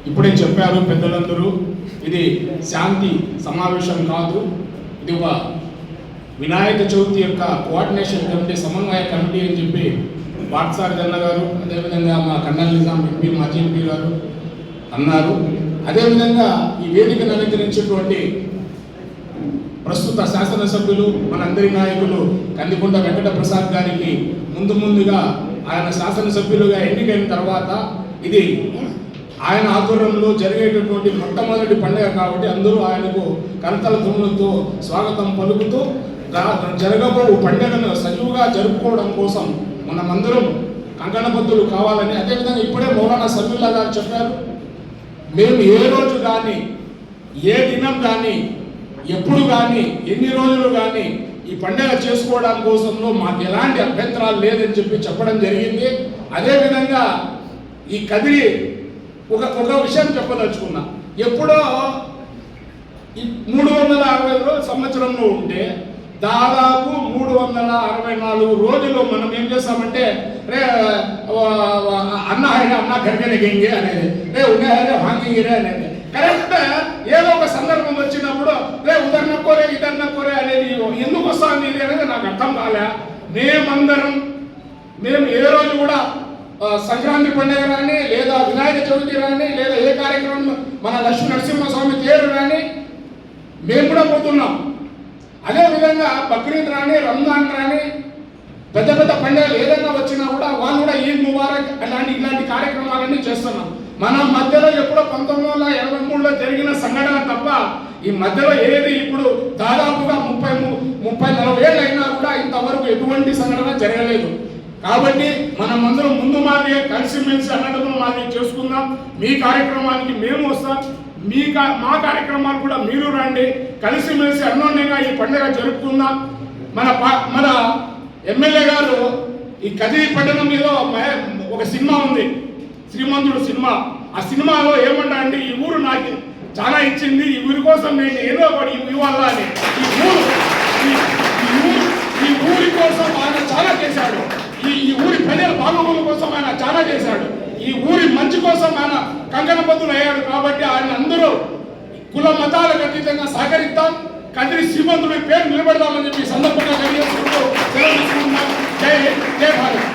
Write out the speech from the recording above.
ఇప్పుడే చెప్పారు పెద్దలందరూ, ఇది శాంతి సమావేశం కాదు, ఇది ఒక వినాయక చవితి యొక్క కోఆర్డినేషన్ కమిటీ, సమన్వయ కమిటీ అని చెప్పి బాట్సారి జన్న గారు, అదేవిధంగా మా కన్నల్ నిజాం ఎంపీ, మాజీ ఎంపీ గారు అన్నారు. అదేవిధంగా ఈ వేదికను అలంకరించేటువంటి ప్రస్తుత శాసనసభ్యులు, మనందరి నాయకులు కందికొండ వెంకట ప్రసాద్ గారికి ముందుగా ఆయన శాసనసభ్యులుగా ఎన్నికైన తర్వాత ఇది ఆయన ఆధ్వర్యంలో జరిగేటటువంటి మొట్టమొదటి పండుగ కాబట్టి అందరూ ఆయనకు కరతల ధ్వనులతో స్వాగతం పలుకుతూ జరగబో పండుగను సజీవుగా జరుపుకోవడం కోసం మనమందరం కంకణబద్ధులు కావాలని, అదేవిధంగా ఇప్పుడే మౌలానా సబీల్లా గారు చెప్పారు, మేము ఏ రోజు కానీ, ఏ దినం కానీ, ఎప్పుడు కానీ, ఎన్ని రోజులు కానీ ఈ పండుగ చేసుకోవడం కోసంలో మాకు ఎలాంటి అభ్యంతరాలు లేదని చెప్పడం జరిగింది. అదేవిధంగా ఈ కదిరి ఒక విషయం చెప్పదలుచుకున్నా, ఎప్పుడో 360 సంవత్సరంలో ఉంటే దాదాపు 364 రోజులు మనం ఏం చేస్తామంటే రే అన్నా గరిగనే గెంగే అనేది, రే ఉన్నాయే హాంగిరే అనేది. కరెక్ట్ ఏదో ఒక సందర్భం వచ్చినప్పుడు రే ఉదర్నకోరే ఇదర్నకోరే అనేది ఎందుకు వస్తుంది ఇది అనేది నాకు అర్థం కాలే. మేము ఏ రోజు కూడా సంక్రాంతి పండుగ కానీ, లేదా వినాయక చవితి కానీ, లేదా ఏ కార్యక్రమం మన లక్ష్మీ నరసింహస్వామి తేరు కానీ మేము కూడా పోతున్నాం. అదేవిధంగా బక్రీద్ రాని, రంజాన్ రాని, పెద్ద పెద్ద పండుగలు ఏదైనా వచ్చినా కూడా వాళ్ళు కూడా ఈద్ ముబారక్ ఇలాంటి కార్యక్రమాలన్నీ చేస్తున్నాం. మన మధ్యలో ఎప్పుడో 1983లో జరిగిన సంఘటన తప్ప ఈ మధ్యలో ఏది ఇప్పుడు దాదాపుగా 30-40 ఏళ్ళు అయినా కూడా ఇంతవరకు ఎటువంటి సంఘటన జరగలేదు. కాబట్టి మనం అందరం ముందు మాదిరి కలిసిమెలిసి అన్నదమ్ముల మాదిరి చేసుకుందాం. మీ కార్యక్రమానికి మేము వస్తాం, మా కార్యక్రమాలు కూడా మీరు రండి, కలిసిమెలిసి అన్యోన్యంగా ఈ పండుగ జరుపుకుందాం. మన ఎమ్మెల్యే గారు ఈ కదిరి పట్టణం మీద ఒక సినిమా ఉంది, శ్రీమంతుడు సినిమా. ఆ సినిమాలో ఏమంటా అంటే ఈ ఊరు నాకు చాలా ఇచ్చింది, ఈ ఊరి కోసం నేను ఏదో ఒకటి ఇవ్వాలా అని. ఈ ఊరి కోసం ఆయన చాలా చేశాడు, ఈ ఊరి ప్రజల బాగోగుల కోసం ఆయన చాలా చేశాడు, ఈ ఊరి మంచి కోసం ఆయన కంకణబద్ధులు అయ్యాడు. కాబట్టి ఆయన అందరూ కుల మతాలకు అతీతంగా సహకరిద్దాం, కదిరి శ్రీమంతుడి పేరు నిలబెడదామని చెప్పి సందర్భంగా తెలియజేసుకుంటూ సెలవు తీసుకుంటున్నాం. జై భారత్.